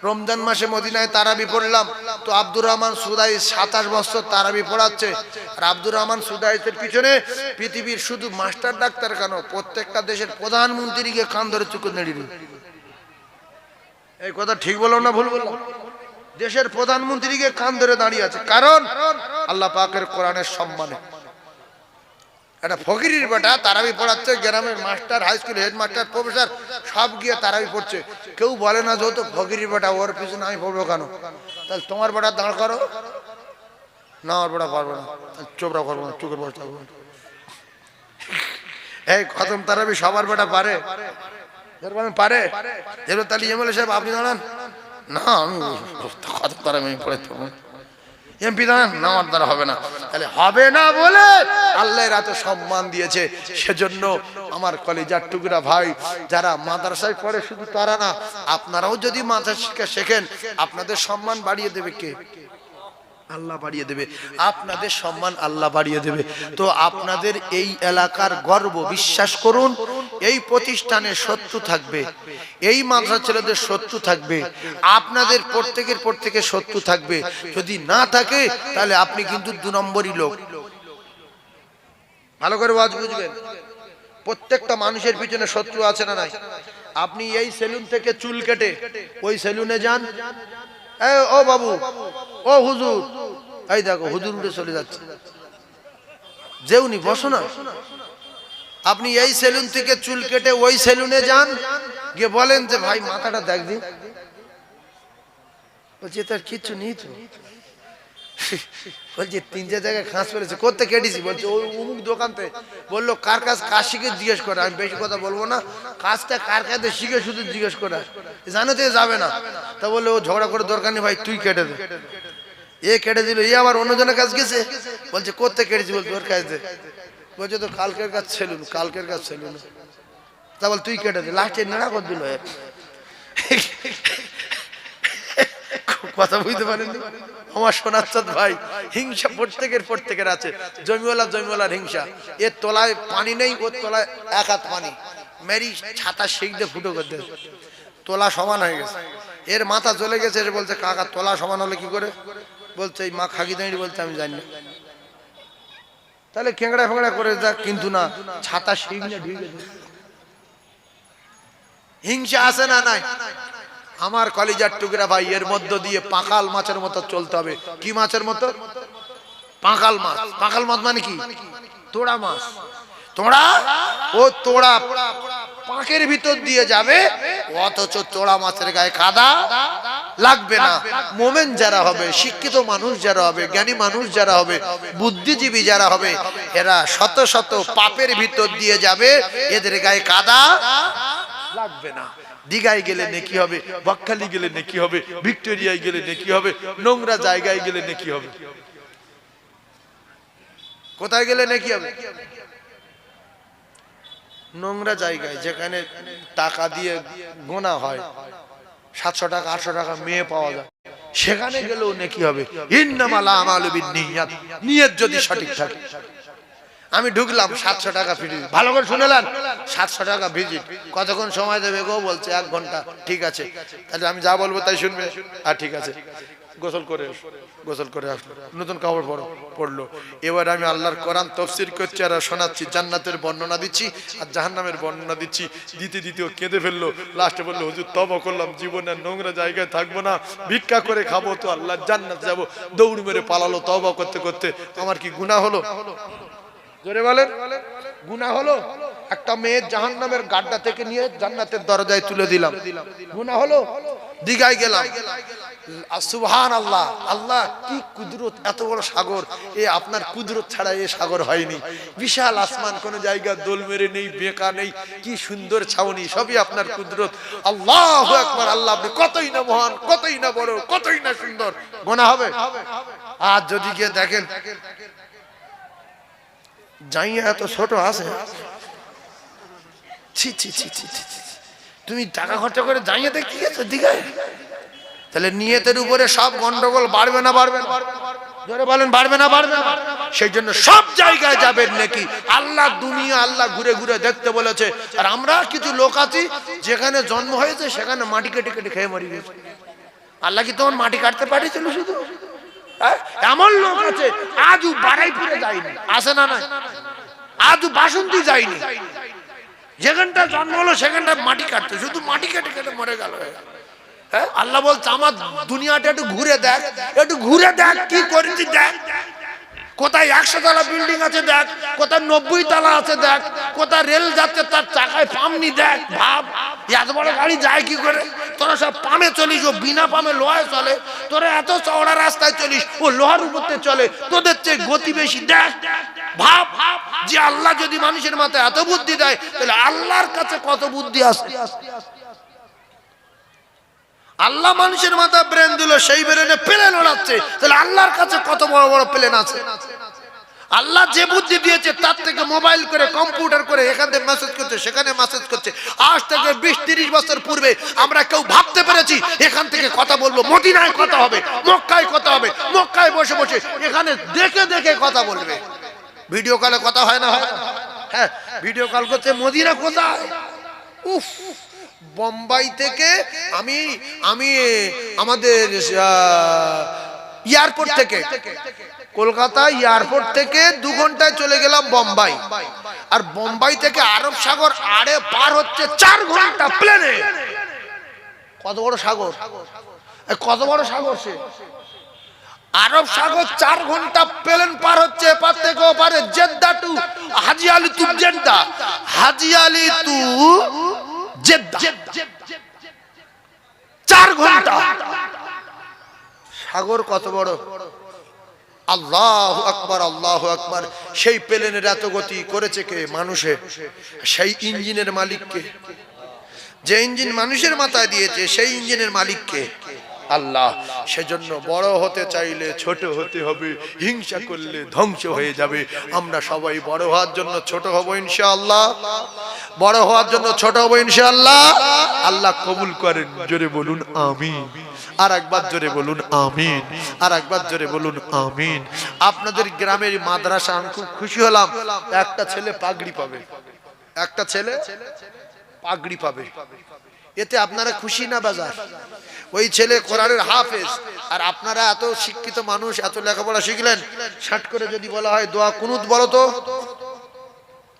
রমজান মাসে মদিনায় তারাবি পড়লাম, তো আব্দুর রহমান সুদাইস 27 বছর তারাবি পড়াচ্ছে। আর আব্দুর রহমান সুদাইসের পিছনে পৃথিবীর শুধু মাস্টার ডাক্তার কেন, প্রত্যেকটা দেশের প্রধানমন্ত্রীকে কান ধরে চুকে নেড়িয়ে। এই কথা ঠিক বললাম না ভুল বললাম? দেশের প্রধানমন্ত্রীকে কান ধরে দাঁড়িয়ে আছে, কারণ আল্লাহ পাকের কোরআনের সম্মানে। একটা ফকিরের বেটা তারাবি পড়াচ্ছে, গ্রামের master, high school headmaster, professor সব গিয়ে তারাবি পড়ছে। কেউ বলে না যেহেতু ফকিরের বেটা, ওর পিছনে আমি পড়বো কেন? তাহলে তোমার বেটা দাঁড় করো না, ওর বেটা পারবো না, চোপড়া করবো না, চোখের বসে থাকবো। এই খতম তারাবি সবার বেটা পারে? পারে? তাহলে এমএলএ সাহেব আপনি দাঁড়ান না, আমি খতম তারাবি আমি পড়ে থাকবো। এমপি দাঁড়ান না, আমার দ্বারা হবে না। তাহলে হবে না বলে আল্লাহ রাতে সম্মান দিয়েছে। সেজন্য আমার কলিজার টুকরা ভাই যারা মাদ্রাসায় পড়ে, শুধু তারা না, আপনারাও যদি মাদ্রাসা শিক্ষা শেখেন, আপনাদের সম্মান বাড়িয়ে দেবে কে? আল্লাহ বাড়িয়ে দেবে। আপনাদের সম্মান আল্লাহ বাড়িয়ে দেবে। তো আপনাদের এই এলাকার গর্ব, বিশ্বাস করুন, এই প্রতিষ্ঠানে শত্রু থাকবে, এই মাদ্রাসা ছেলেদের শত্রু থাকবে, আপনাদের প্রত্যেকের শত্রু থাকবে। যদি না থাকে তাহলে আপনি কিন্তু 2 নম্বরই লোক। ভালো করে ওয়াজ বুঝবেন। প্রত্যেকটা মানুষের পিছনে শত্রু আছে না নাই? আপনি এই সেলুন থেকে চুল কেটে ওই সেলুনে যান, ও বাবু, ও হুজুর, এই দেখো হুজুর উঠে চলে যাচ্ছে, যেউনি বসো না। আপনি এই সেলুন থেকে চুল কেটে ওই সেলুনে যান, গিয়ে বলেন যে ভাই মাথাটা দেখ দিন, বলছে তার কিচ্ছু নেই তো। বলছে 3-4 জায়গায় খাস পড়েছে, করতে কেটেছি। বলছে ওই অমুক দোকানতে। বললো কার কাজ শিখে জিজ্ঞেস করে, আমি বেশি কথা বলবো না, কাজটা কার কাছে শিখে শুধু জিজ্ঞেস করে, জানো তো যাবে না। তা বললো ও ঝগড়া করে দরকার নেই ভাই, তুই কেটে দে। এ কেটে দিল, এ আবার অন্যজনের কাজ গেছে, বলছে করতে কেটেছি। বলছে ওর কাজ দে। বলছে তো কালকের কাজ ছেলুন, কালকের কাজ ছেলুন। তা বল তুই কেটে দে। লাস্টে নেড়া করে দিল। কথা বুঝতে পারেননি আমার সোনাচ্ছদ ভাই? হিংসা প্রত্যেকের আছে। জমিওয়ালার হিংসা। এর তলায় পানি নেই, ওর তলায় 1 হাত পানি, মেরি ছাতা শিখ দিয়ে ফুটো করে দে, তোলা সমান হয়ে গেছে। এর মাথা চলে গেছে, বলছে কাকা তোলা সমান হলে কি করে? বলছে এই মা খাগি দাঁড়িয়ে, বলছে আমি জানি না। তাহলে খেংড়া ফেংড়া করে যাক, কিন্তু না, ছাতা শিখ নিয়ে ঢুকে গেছে। হিংসা আছে না নাই? আমার কলিজার টুকরা ভাই, এর মধ্য দিয়ে পাকাল মাছের মতো চলতে হবে। কি মাছের মতো? পাকাল মাছ। পাকাল মাছ মানে কি? তোড়া মাছ। তোড়া ও তোড়া পাঁকের ভিতর দিয়ে যাবে, অথচ তোড়া মাছের গায়ে কাদা লাগবে না। মোমেন যারা হবে, শিক্ষিত মানুষ যারা হবে, জ্ঞানী মানুষ যারা হবে, বুদ্ধিজীবী যারা হবে, এরা শত শত পাপের ভিতর দিয়ে যাবে, এদের গায়ে কাদা লাগবে না। দীঘায় গেলে নেকি হবে, বকখালি গেলে নেকি হবে, ভিক্টোরিয়ায় গেলে নেকি হবে, নোংরা জায়গায় গেলে নেকি হবে। কোথায় গেলে নেকি হবে? নোংরা জায়গায়, যেখানে টাকা দিয়ে গোনা হয়, 700 টাকা 800 টাকা মেয়ে পাওয়া যায়, সেখানে গেলেও নেকি হবে। ইন্নামাল আমালু বিন্নিয়াত, নিয়ত যদি সঠিক থাকে। আমি ঢুকলাম, 700 টাকা ভিজিট, ভালো করে শুনেলেন, 700 টাকা ভিজিট, কতক্ষণ সময় দেবে গো? বলছে 1 ঘন্টা। ঠিক আছে, তাহলে আমি যা বলবো তাই শুনবে। আর ঠিক আছে, গোসল করে আসলো, নতুন কাপড় পড়লো। এবার আমি আল্লাহর কোরআন তাফসীর করছি আর শোনাচ্ছি, জান্নাতের বর্ণনা দিচ্ছি আর জাহান্নামের বর্ণনা দিচ্ছি। দিতে কেঁদে ফেললো। লাস্টে বললো, হুজুর তওবা করলাম, জীবনে নোংরা জায়গায় থাকবো না, ভিক্ষা করে খাবো, তো আল্লাহর জান্নাত যাবো। দৌড় মেরে পালালো তওবা করতে করতে। আমার কি গুনাহ হলো? জোরে বলেন, গুনাহ হলো? একটা মেয়ে জাহান্নামের গাড্ডা থেকে নিয়ে জান্নাতের দরজায় তুলে দিলাম, গুনাহ হলো? দীঘায় গেলাম, সুবহানাল্লাহ, আল্লাহ কি কুদরত, এত বড় সাগর, এ আপনার কুদরত ছাড়া এ সাগর হয়নি। বিশাল আসমান, কোন জায়গা দোল মেরে নেই, বেঁকা নেই, কি সুন্দর ছাউনি, সবই আপনার কুদরত। আল্লাহু আকবার, আল্লাহ আপনি কতই না মহান, কতই না বড়, কতই না সুন্দর। গুনাহ হবে? আর যদি গিয়ে দেখেন জাইয়া এত ছোট আছে, ছি ছি ছি ছি, তুমি টাকা খরচা করে জাইয়া দেখি গেছো দীঘায়, তাহলে নিয়তের উপরে সব গন্ডগোল বাড়বে না বাড়বে না? জোরে বলেন, বাড়বে না বাড়বে না? সেই জন্য সব জায়গায় যাবেন নাকি আল্লাহ, দুনিয়া আল্লাহ ঘুরে ঘুরে দেখতে বলেছে। আর আমরা কিছু লোক আছি, যেখানে জন্ম হয়েছে সেখানে মাটি কেটে কেটে খেয়ে মরে গেছে। আল্লাহ কি তোমার মাটি কাটতে পাঠিয়েছিল শুধু? এমন লোক আছে আজও বারাইপুরে যায়নি, আসে না? না, আজও বাসন্তী যায়নি, যেখানটা জন্ম হলো সেখানটা মাটি কাটতে, শুধু মাটি কেটে কেটে মরে গেল। আল্লাহ বলছে, আমার দুনিয়াটা একটু ঘুরে দেখ, একটু ঘুরে দেখ কি করেছি দেখ। কোথায় 100 তলা বিল্ডিং আছে দেখ, কোথায় 90 তলা আছে দেখ, কোথায় রেল যাচ্ছে তার চাকায় পামনি দেখ। ভাব, এত বড় গাড়ি যায় কি করে? তোরা সব পামে চলিস, ও বিনা পামে লোহায় চলে। তোরা এত চওড়া রাস্তায় চলিস, ও লোহার উপরে চলে, তোদের চেয়ে গতি বেশি। দেখ, ভাব যে আল্লাহ যদি মানুষের মাথায় এত বুদ্ধি দেয়, তাহলে আল্লাহর কাছে কত বুদ্ধি আছে। আল্লাহ মানুষের মাথায় ব্রেন দিল, সেই ব্রেনে প্লেন ওড়াচ্ছে, তাহলে আল্লাহর কাছে কত বড় বড় প্লেন আছে। আল্লাহ যে বুদ্ধি দিয়েছে তার থেকে মোবাইল করে, কম্পিউটার করে, এখান থেকে মেসেজ করছে, সেখানে মেসেজ করছে। আজ থেকে 20-30 বছর পূর্বে আমরা কেউ ভাবতে পেরেছি এখান থেকে কথা বলবো, মদিনায় কথা হবে, মক্কায় কথা হবে, মক্কায় বসে বসে এখানে দেখে দেখে কথা বলবে। ভিডিও কলে কথা হয় না? হয়? হ্যাঁ, ভিডিও কল করছে, মদিনা কোথায়? উফ, বোম্বাই থেকে আমি আমাদের এয়ারপোর্ট থেকে, কলকাতা এয়ারপোর্ট থেকে 2 ঘন্টায় চলে গেলাম বোম্বাই। আর বোম্বাই থেকে আরব সাগর আড়ে পার হচ্ছে 4 ঘন্টা প্লেনে। কত বড় সাগর, কত বড় সাগর সে! আরব সাগর 4 ঘন্টা প্লেন পার হচ্ছে, এপার থেকে ওপারে, জেদ্দা টু হাজি আলী টু জেদ্দা, হাজি আলী টু জেদ্দা, 4 ঘন্টা। সাগর কত বড়! আল্লাহু আকবার, আল্লাহু আকবার। সেই প্লেনের এত গতি করেছে কে? মানুষে। সেই ইঞ্জিনের মালিক কে? যে ইঞ্জিন মানুষের মাথায় দিয়েছে, সেই ইঞ্জিনের মালিক কে? আল্লাহ। সেজন্য বড় হতে চাইলে ছোট হতে হবে, হিংসা করলে ধ্বংস হয়ে যাবে। আমরা সবাই বড় হওয়ার জন্য ছোট হব ইনশাআল্লাহ, বড় হওয়ার জন্য ছোট হব ইনশাআল্লাহ। আল্লাহ কবুল করেন, জোরে বলুন আমিন। আর একবার জোরে বলুন আমিন, আর একবার জোরে বলুন আমিন। আপনাদের গ্রামের মাদ্রাসা, আমি খুব খুশি হলাম, একটা ছেলে পাগড়ি পাবে, একটা ছেলে পাগড়ি পাবে। এতে আপনারা খুশি না বাজার? ওই ছেলে কোরআনের হাফেজ, আর আপনারা এত শিক্ষিত মানুষ, এত লেখাপড়া শিখলেন, শাট করে যদি বলা হয় দোয়া কুনুত বলো তো,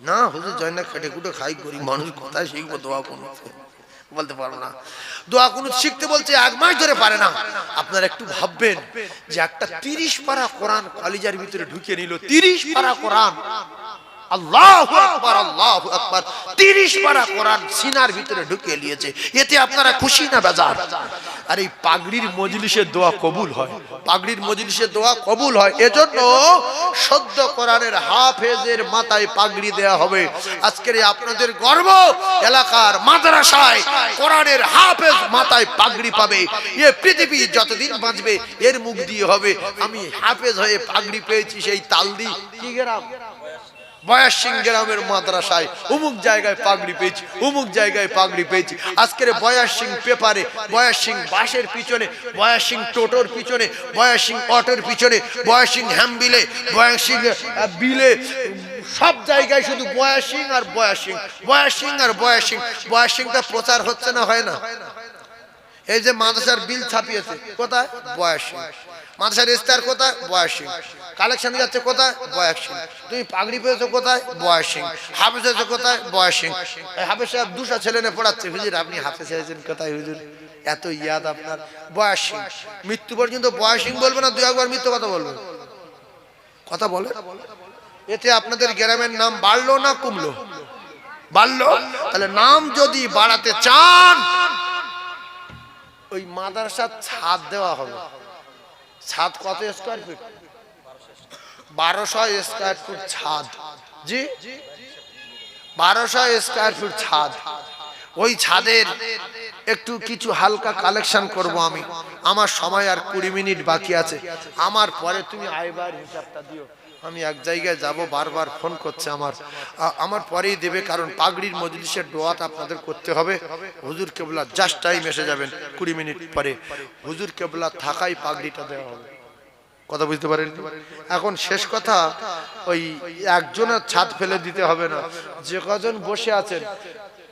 না হুজুর জয় না, খেটে খুটে খাই করি মানুষ, কোথায় শিখবো দোয়া কুনুত? বলতে পারবো না। দোয়া কুনুত শিখতে বলছে 1 মাস ধরে পারে না। আপনারা একটু ভাববেন যে একটা 30 পারা কোরআন কলিজার ভিতরে ঢুকিয়ে নিল, 30 পারা কোরআন, আল্লাহু আকবার, আল্লাহু আকবার। 30 পারা কোরআন সিনার ভিতরে ঢুকিয়ে নিয়েছে। এতে আপনারা খুশি না বেজার? আর এই পাগড়ির মজলিসের দোয়া কবুল হয়, পাগড়ির মজলিসের দোয়া কবুল হয়। এজন্য সদ্য কোরআনের হাফেজের মাথায় পাগড়ি দেয়া হবে। আজকের এই আপনাদের গর্ব, এলাকার মাদ্রাসায় কোরআনের হাফেজ মাথায় পাগড়ি পাবে। এই পৃথিবী যতদিন বাঁচবে এর মুখ দিয়ে হবে আমি হাফেজ হয়ে পাগড়ি পেয়েছি। সেই তালদি কি গ্রাম, বয়াসিং গ্রামের মাদ্রাসায় অমুক জায়গায় পাগড়ি পেয়েছি, অমুক জায়গায় পাগড়ি পেয়েছি। আজকের বয়াসিং পেপারে, বয়াসিং বাসের পিছনে, বয়াসিং টোটোর পিছনে, বয়াসিং অটোর পিছনে, বয়াসিং হ্যাম্বিলে, বয়াসিং বিলে, সব জায়গায় শুধু বয়াসিং আর বয়াসিং, বয়াসিং আর বয়াসিং। বয়াসিংটা প্রচার হচ্ছে না, হয় না? এই যে মাদ্রাসার বিল ছাপিয়েছে কোথায়? বয়াসিং। মাদ্রাসার ইস্তার কোথায়? বয়াসিং। কালেকশন যাচ্ছে কোথায়? বয়াসিং। তুমি পাগড়ি পেয়েছো কোথায়? বয়াসিং। হাফেজ হয়েছো কোথায়? বয়াসিং। হাফেজ সাহেব 200 ছেলে নিয়ে পড়াচ্ছে, হুজুর আপনি হাফেজ হয়েছেন কোথায় হুজুর? এত ইয়াদ আপনার। বয়াসিং। মৃত্যু পর্যন্ত বয়াসিং বলবে না, 2-1 মৃত্যু কথা বলবে, কথা বলে। এতে আপনাদের গ্রামের নাম বাড়লো না কমলো? বাড়লো। তাহলে নাম যদি বাড়াতে চান ওই মাদ্রাসার ছাদ দেওয়া হবে। ছাদ কত স্কয়ার ফিট? 1200 স্কয়ার ফিট ছাদ। জি, 1200 স্কয়ার ফিট ছাদ। ওই ছাদের একটু কিছু হালকা কালেকশন করব আমি। আমার সময় আর 20 মিনিট বাকি আছে। আমার পরে তুমি আইবার হিসাবটা দিও। আমি এক জায়গায় যাব, বারবার ফোন করছে আমার পরেই দেবে, কারণ পাগড়ির মজলিসের দোয়াটা আপনাদের করতে হবে। হুজুর কেবলা জাস্ট টাইম এসে যাবেন 20 মিনিট পরে। হুজুর কেবলা থাকাই পাগড়িটা দেওয়া হবে। কথা বুঝতে পারেন? এখন শেষ কথা, ওই একজনের ছাদ ফেলে দিতে হবে না। যে কজন বসে আছেন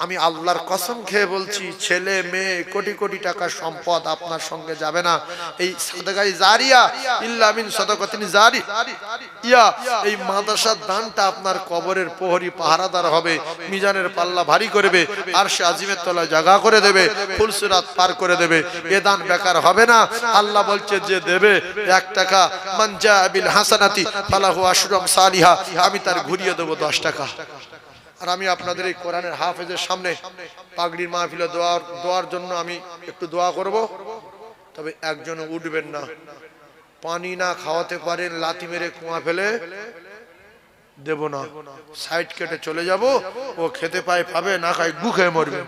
আমি আল্লাহর কসম খেয়ে বলছি, ছেলে মেয়ে কোটি কোটি টাকার সম্পদ আপনার সঙ্গে যাবে না। এই সাদাকাই জারিয়া ইল্লা মিন সাদাকাতিন জারিয়া, এই মাদ্রাসার দানটা আপনার কবরের প্রহরী পাহারাদার হবে, মিজানের পাল্লা ভারী করবে, আরশে আজিমের তলায় জায়গা করে দেবে, ফুলসিরাত পার করে দেবে। এ দান বেকার হবে না। আল্লাহ বলছে যে দেবে 1 টাকা, মান জা বিল হাসানাতি ফালাহু আশরু আমসালিহা, আমি তার ঘুরিয়ে দেব 10 টাকা। আর আমি আপনাদের এই কোরআনের হাফেজের সামনে পাগড়ির মাহফিলে দোয়ার জন্য আমি একটু দোয়া করব। তবে একজন উঠবেন না, পানি না খাওয়াতে পারেন লাথি মেরে কুয়া ফেলে দেব না, সাইড কেটে চলে যাব। ও খেতে পায় পাবে, না খায় গু খেয়ে মরবে।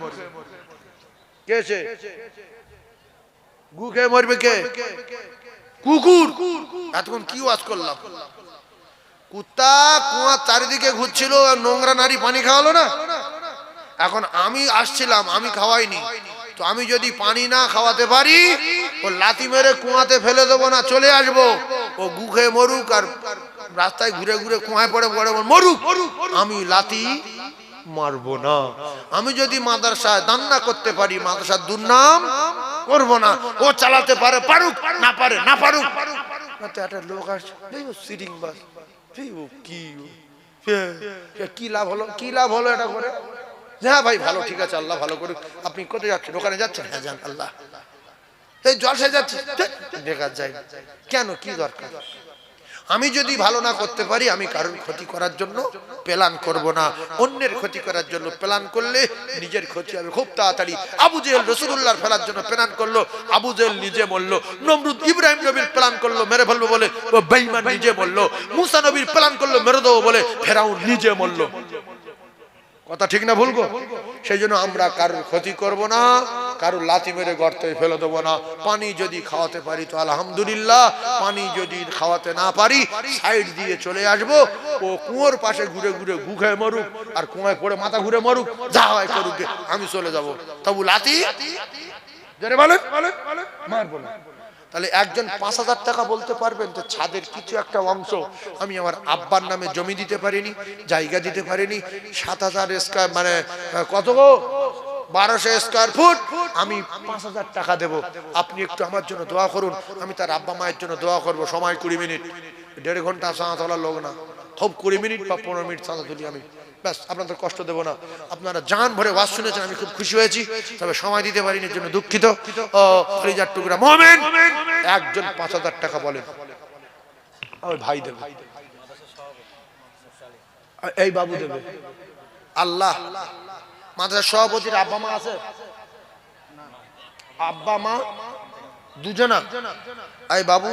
কে সে গু খেয়ে মরবে? কে? কুকুর। এতক্ষণ কি ওয়াজ করলাম? কুত্তা কুয়ার চারিদিকে ঘুরছিল, নোংরা নারী পানি খাওয়ালো না। এখন আমি আসছিলাম, আমি খাওয়াইনি, তো আমি যদি পানি না খাওয়াতে পারি ও লাথি মেরে কুয়াতে ফেলে দেবো না, চলে আসবো। ও গু খেয়ে মরুক আর রাস্তায় ঘুরে ঘুরে কুয়ায় পড়ে পড়ে মরুক, আমি লাথি মারবো না। আমি যদি মাদ্রাসায় দান না করতে পারি মাদ্রাসার দুর্নাম করবো না। ও চালাতে পারে পারুক, না পারে না পারুক। একটা লোক আসছে, সিটিং বাস, কি লাভ হলো? কি লাভ হলো এটা করে? হ্যাঁ ভাই ভালো, ঠিক আছে, আল্লাহ ভালো করুক। আপনি কোথায় যাচ্ছেন? ওখানে যাচ্ছেন? হ্যাঁ যান। আল্লাহ, এই জলসায় যাচ্ছি, বেকার যাই কেন? কি দরকার? আমি যদি ভালো না করতে পারি আমি কারোর ক্ষতি করার জন্য প্ল্যান করব না। অন্যের ক্ষতি করার জন্য প্ল্যান করলে নিজের ক্ষতি হবে খুব তাড়াতাড়ি। আবু জেহেল রাসূলুল্লাহর ফেলার জন্য প্ল্যান করলো, আবু জেহেল নিজে মরল। নমরুদ ইব্রাহিম নবীর প্ল্যান করলো মেরে ফেলবো বলে, ও বেঈমান নিজে মরল। মুসা নবীর প্ল্যান করলো মেরে দেবো বলে, ফেরাউন নিজে মরল। কথা ঠিক না ভুল গো? সেই জন্য আমরা কারোর ক্ষতি করব না, কারোর লাথি মেরে গর্তে ফেলে দেবো না। পানি যদি খাওয়াতে পারি তো আলহামদুলিল্লাহ, পানি যদি খাওয়াতে না পারি সাইড দিয়ে চলে আসবো। ও কুয়োর পাশে ঘুরে ঘুরে গু খেয়ে মরুক আর কুয়ায় পড়ে মাথা ঘুরে মরুক, যা হয় করুক, আমি চলে যাব। তবু লাথি জোরে বলেন মারবো না। তাহলে একজন 5000 টাকা বলতে পারবেন তো ছাদের কিছু একটা অংশ আমি আমার আব্বার নামে জমি দিতে পারিনি, জায়গা দিতে পারিনি। 7000 স্কয়ার মানে কত গো? 1200 স্কয়ার ফুট। আমি 5000 টাকা দেব, আপনি একটু আমার জন্য দোয়া করুন। আমি তার আব্বা মায়ের জন্য দোয়া করব। সময় 20 মিনিট, 1.5 ঘন্টা সাঁত তোলার লোক না, খুব 20 মিনিট বা 15 মিনিট সাঁত তুলি আমি, ব্যাস। আপনাদের কষ্ট দেব না। আপনারা জান ভরে ওয়াজ শুনেছেন, আমি খুব খুশি হয়েছি। তবে সময় দিতে পারিনি, এর জন্য দুঃখিত। ও কলিজার টুকরা মুমিন, একজন 5000 টাকা বলেন, ওই ভাই দেব। এই বাবু দেবে। আল্লাহ মাদ্রাসার সভাপতির আব্বা মা আছে? আব্বা মা দুজনা? এই বাবু